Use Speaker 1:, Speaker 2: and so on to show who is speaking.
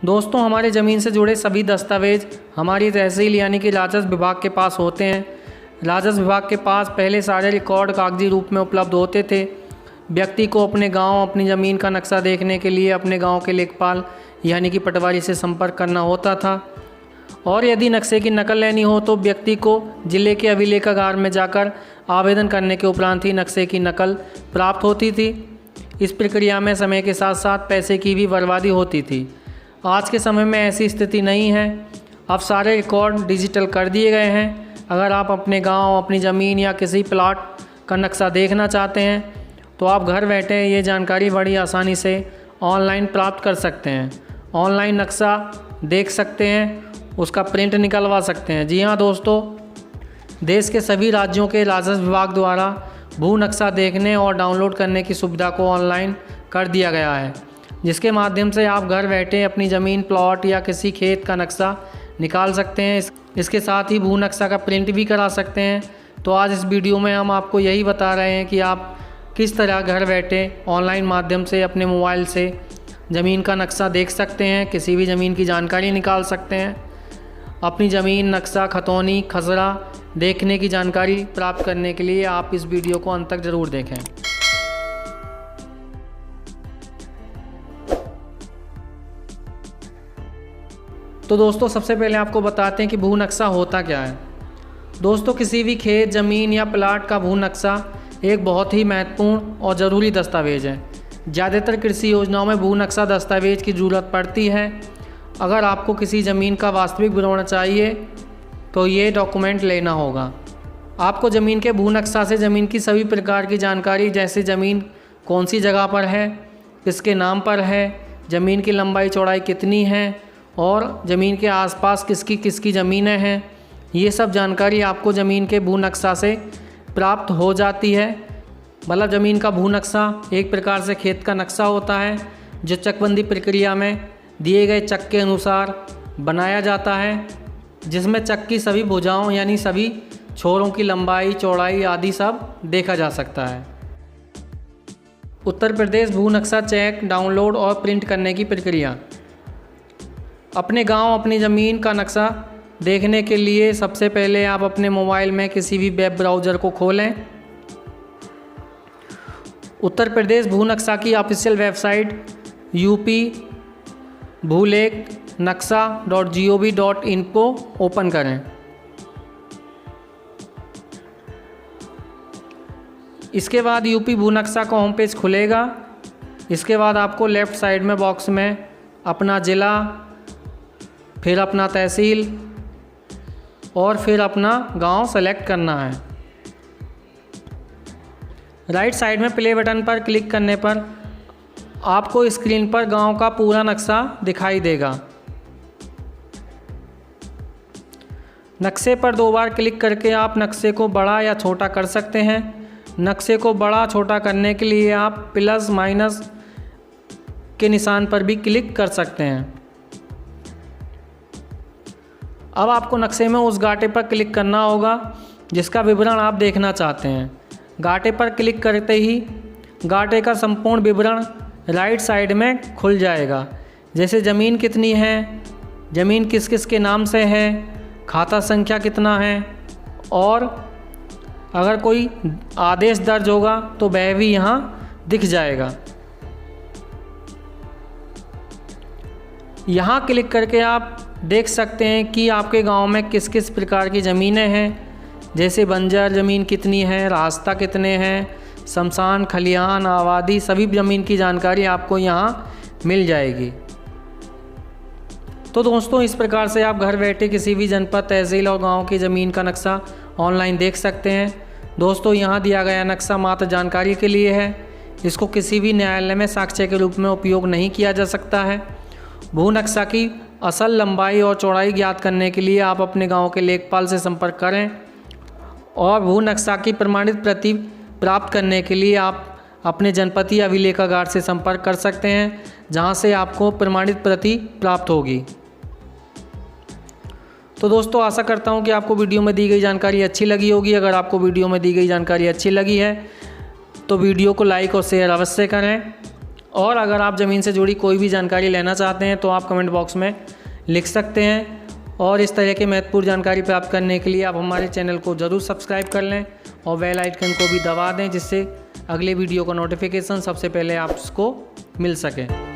Speaker 1: दोस्तों, हमारे ज़मीन से जुड़े सभी दस्तावेज हमारी तहसील यानी कि राजस्व विभाग के पास होते हैं। राजस्व विभाग के पास पहले सारे रिकॉर्ड कागजी रूप में उपलब्ध होते थे। व्यक्ति को अपने गांव, अपनी ज़मीन का नक्शा देखने के लिए अपने गांव के लेखपाल यानी कि पटवारी से संपर्क करना होता था, और यदि नक्शे की नकल लेनी हो तो व्यक्ति को जिले के अभिलेखागार में जाकर आवेदन करने के उपरांत ही नक्शे की नकल प्राप्त होती थी। इस प्रक्रिया में समय के साथ साथ पैसे की भी बर्बादी होती थी। आज के समय में ऐसी स्थिति नहीं है। अब सारे रिकॉर्ड डिजिटल कर दिए गए हैं। अगर आप अपने गांव, अपनी ज़मीन या किसी प्लाट का नक्शा देखना चाहते हैं तो आप घर बैठे ये जानकारी बड़ी आसानी से ऑनलाइन प्राप्त कर सकते हैं। ऑनलाइन नक्शा देख सकते हैं, उसका प्रिंट निकलवा सकते हैं। जी हाँ दोस्तों, देश के सभी राज्यों के राजस्व विभाग द्वारा भू नक्शा देखने और डाउनलोड करने की सुविधा को ऑनलाइन कर दिया गया है, जिसके माध्यम से आप घर बैठे अपनी ज़मीन, प्लॉट या किसी खेत का नक्शा निकाल सकते हैं। इसके साथ ही भू नक्शा का प्रिंट भी करा सकते हैं। तो आज इस वीडियो में हम आपको यही बता रहे हैं कि आप किस तरह घर बैठे ऑनलाइन माध्यम से अपने मोबाइल से ज़मीन का नक्शा देख सकते हैं, किसी भी ज़मीन की जानकारी निकाल सकते हैं। अपनी ज़मीन, नक्शा, खतौनी, खसरा देखने की जानकारी प्राप्त करने के लिए आप इस वीडियो को अंत तक ज़रूर देखें। तो दोस्तों, सबसे पहले आपको बताते हैं कि भू नक्शा होता क्या है। दोस्तों, किसी भी खेत, ज़मीन या प्लाट का भू नक्शा एक बहुत ही महत्वपूर्ण और ज़रूरी दस्तावेज है। ज़्यादातर कृषि योजनाओं में भू नक्शा दस्तावेज की ज़रूरत पड़ती है। अगर आपको किसी ज़मीन का वास्तविक विवरण चाहिए तो ये डॉक्यूमेंट लेना होगा। आपको ज़मीन के भू नक्शा से ज़मीन की सभी प्रकार की जानकारी, जैसे ज़मीन कौन सी जगह पर है, किसके नाम पर है, ज़मीन की लंबाई चौड़ाई कितनी है और ज़मीन के आसपास किसकी किसकी ज़मीनें हैं, ये सब जानकारी आपको ज़मीन के भू नक्शा से प्राप्त हो जाती है। मतलब ज़मीन का भू नक्शा एक प्रकार से खेत का नक्शा होता है, जो चकबंदी प्रक्रिया में दिए गए चक के अनुसार बनाया जाता है, जिसमें चक की सभी भुजाओं यानी सभी छोरों की लंबाई, चौड़ाई आदि सब देखा जा सकता है। उत्तर प्रदेश भू नक्शा चेक, डाउनलोड और प्रिंट करने की प्रक्रिया। अपने गांव, अपनी ज़मीन का नक्शा देखने के लिए सबसे पहले आप अपने मोबाइल में किसी भी वेब ब्राउज़र को खोलें। उत्तर प्रदेश भू नक्शा की ऑफिशियल वेबसाइट यूपी भूलेख नक्शा.gov.in को ओपन करें। इसके बाद यूपी भू नक्शा का होम पेज खुलेगा। इसके बाद आपको लेफ़्ट साइड में बॉक्स में अपना ज़िला, फिर अपना तहसील और फिर अपना गांव सेलेक्ट करना है। राइट साइड में प्ले बटन पर क्लिक करने पर आपको स्क्रीन पर गांव का पूरा नक्शा दिखाई देगा। नक्शे पर 2 बार क्लिक करके आप नक्शे को बड़ा या छोटा कर सकते हैं। नक्शे को बड़ा छोटा करने के लिए आप प्लस माइनस के निशान पर भी क्लिक कर सकते हैं। अब आपको नक्शे में उस गाटे पर क्लिक करना होगा जिसका विवरण आप देखना चाहते हैं। गाटे पर क्लिक करते ही गाटे का संपूर्ण विवरण राइट साइड में खुल जाएगा, जैसे ज़मीन कितनी है, ज़मीन किस किस के नाम से है, खाता संख्या कितना है, और अगर कोई आदेश दर्ज होगा तो वह भी यहाँ दिख जाएगा। यहाँ क्लिक करके आप देख सकते हैं कि आपके गांव में किस किस प्रकार की ज़मीनें हैं, जैसे बंजर ज़मीन कितनी है, रास्ता कितने हैं, शमशान, खलिहान, आबादी, सभी ज़मीन की जानकारी आपको यहाँ मिल जाएगी। तो दोस्तों, इस प्रकार से आप घर बैठे किसी भी जनपद, तहसील और गांव की ज़मीन का नक्शा ऑनलाइन देख सकते हैं। दोस्तों, यहाँ दिया गया नक्शा मात्र जानकारी के लिए है। इसको किसी भी न्यायालय में साक्ष्य के रूप में उपयोग नहीं किया जा सकता है। भू नक्शा की असल लंबाई और चौड़ाई ज्ञात करने के लिए आप अपने गाँव के लेखपाल से संपर्क करें, और भू नक्शा की प्रमाणित प्रति प्राप्त करने के लिए आप अपने जनपदीय अभिलेखागार से संपर्क कर सकते हैं, जहां से आपको प्रमाणित प्रति प्राप्त होगी। तो दोस्तों, आशा करता हूं कि आपको वीडियो में दी गई जानकारी अच्छी लगी होगी। अगर आपको वीडियो में दी गई जानकारी अच्छी लगी है तो वीडियो को लाइक और शेयर अवश्य करें। और अगर आप ज़मीन से जुड़ी कोई भी जानकारी लेना चाहते हैं तो आप कमेंट बॉक्स में लिख सकते हैं। और इस तरह की महत्वपूर्ण जानकारी प्राप्त करने के लिए आप हमारे चैनल को ज़रूर सब्सक्राइब कर लें और बेल आइकन को भी दबा दें, जिससे अगले वीडियो का नोटिफिकेशन सबसे पहले आपको मिल सके।